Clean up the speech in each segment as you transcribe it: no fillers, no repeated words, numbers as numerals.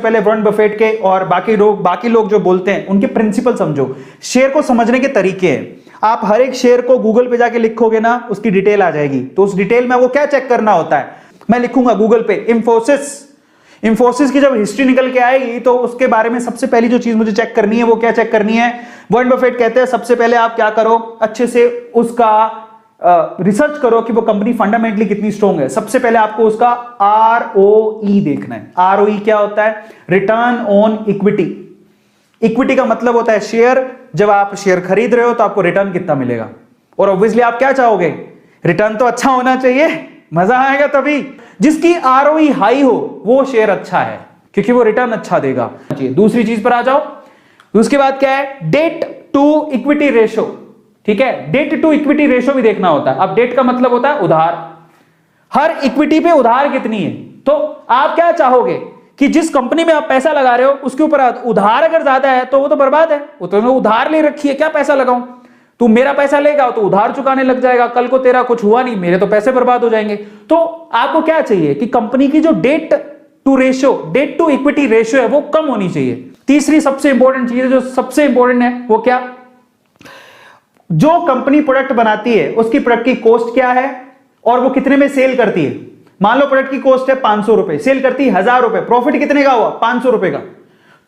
पहले Warren Buffett के और बाकी लोग जो बोलते हैं उनके प्रिंसिपल समझो। शेयर को समझने के तरीके हैं। आप हर एक शेयर को गूगल पे जाके लिखोगे ना, उसकी डिटेल आ जाएगी। तो उस डिटेल में वो क्या चेक करना होता है, मैं लिखूंगा गूगल पे इंफोसिस की जब हिस्ट्री निकल के आएगी तो उसके बारे में सबसे पहली जो चीज मुझे चेक करनी है वो क्या चेक करनी है, वॉरेन बफेट कहते हैं सबसे पहले आप क्या करो, अच्छे से उसका रिसर्च करो कि वो कंपनी फंडामेंटली कितनी स्ट्रॉन्ग है। सबसे पहले आपको उसका ROE देखना है। ROE क्या होता है, रिटर्न ऑन इक्विटी। इक्विटी का मतलब होता है शेयर। जब आप शेयर खरीद रहे हो तो आपको रिटर्न कितना मिलेगा, और ऑब्वियसली आप क्या चाहोगे, रिटर्न तो अच्छा होना चाहिए, मजा आएगा तभी। जिसकी ROE हाई हो वो शेयर अच्छा है, क्योंकि वो रिटर्न अच्छा देगा। दूसरी चीज पर आ जाओ, उसके बाद क्या है, डेट टू इक्विटी रेशो। ठीक है, डेट टू इक्विटी रेशो भी देखना होता है। अब डेट का मतलब होता है उधार, हर इक्विटी पे उधार कितनी है। तो आप क्या चाहोगे कि जिस कंपनी में आप पैसा लगा रहे हो उसके ऊपर उधार अगर ज्यादा है तो वो तो बर्बाद है, वो तो उधार ले रखी है, क्या पैसा लगाऊं। तू मेरा पैसा लेगा तो उधार चुकाने लग जाएगा, कल को तेरा कुछ हुआ नहीं, मेरे तो पैसे बर्बाद हो जाएंगे। तो आपको क्या चाहिए कि कंपनी की जो डेट टू इक्विटी रेशियो है वो कम होनी चाहिए। तीसरी सबसे इंपॉर्टेंट चीज है, जो सबसे इंपॉर्टेंट है वो क्या, जो कंपनी प्रोडक्ट बनाती है उसकी प्रोडक्ट की कॉस्ट क्या है और वो कितने में सेल करती है। मान लो प्रोडक्ट की कॉस्ट है 500 रुपए, सेल करती है 1000 रुपए, प्रॉफिट कितने का हुआ, 500 रुपए का।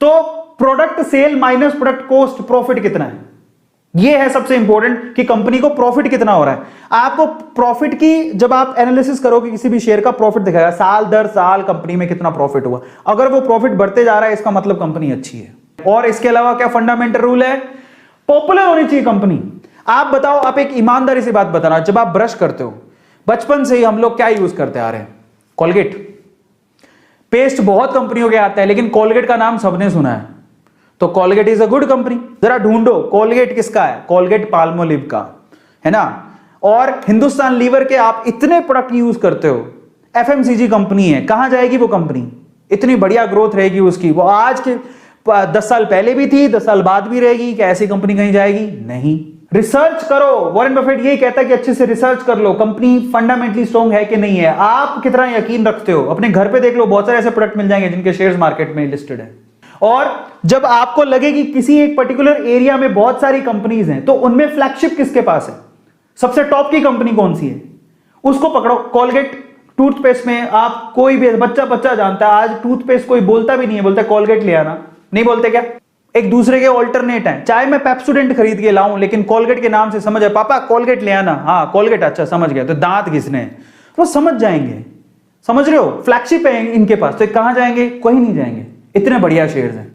तो product sale minus product cost, profit कितना है। ये है सबसे इंपॉर्टेंट कि कंपनी को प्रॉफिट कितना हो रहा है। आपको प्रॉफिट की जब आप एनालिसिस करोगे किसी भी शेयर का, प्रॉफिट दिखाएगा साल दर साल कंपनी में कितना प्रॉफिट हुआ। अगर वो प्रॉफिट बढ़ते जा रहा है इसका मतलब कंपनी अच्छी है। और इसके अलावा क्या फंडामेंटल रूल है, पॉपुलर होनी चाहिए कंपनी। आप बताओ, आप एक ईमानदारी से बात बताना, जब आप ब्रश करते हो बचपन से ही हम लोग क्या यूज करते आ रहे हैं, कोलगेट। पेस्ट बहुत कंपनियों के आता है लेकिन कोलगेट का नाम सबने सुना है, तो Colgate is a good company. जरा ढूंढो कोलगेट किसका है, कोलगेट पाल्मोलिव का है ना। और हिंदुस्तान लीवर के आप इतने प्रोडक्ट यूज करते हो, FMCG कंपनी है, कहां जाएगी वो कंपनी, इतनी बढ़िया ग्रोथ रहेगी उसकी। वो आज के 10 साल पहले भी थी, 10 साल बाद भी रहेगी। क्या ऐसी कंपनी कहीं जाएगी, नहीं। रिसर्च करो, वॉरेन बफेट यही कहता है कि अच्छे से रिसर्च कर लो कंपनी फंडामेंटली स्ट्रॉन्ग है कि नहीं है। आप कितना यकीन रखते हो, अपने घर पे देख लो, बहुत सारे ऐसे प्रोडक्ट मिल जाएंगे जिनके शेयर्स मार्केट में लिस्टेड है। और जब आपको लगे कि किसी एक पर्टिकुलर एरिया में बहुत सारी कंपनीज हैं तो उनमें फ्लैगशिप किसके पास है, सबसे टॉप की कंपनी कौन सी है, उसको पकड़ो। कोलगेट टूथपेस्ट में आप कोई भी बच्चा जानता है, आज टूथपेस्ट कोई बोलता भी नहीं है, बोलता है कोलगेट ले आना, नहीं बोलते क्या, एक दूसरे के ऑल्टरनेट है। चाहे मैं पेप्सोडेंट खरीद के लाऊं लेकिन कोलगेट के नाम से समझ आए, पापा कोलगेट ले आना, हाँ कोलगेट, अच्छा समझ गया, तो दांत घिसने हैं, वो समझ जाएंगे। समझ रहे हो, फ्लैगशिप है इनके पास, तो कहां जाएंगे, कहीं नहीं जाएंगे, इतने बढ़िया शेयर्स हैं।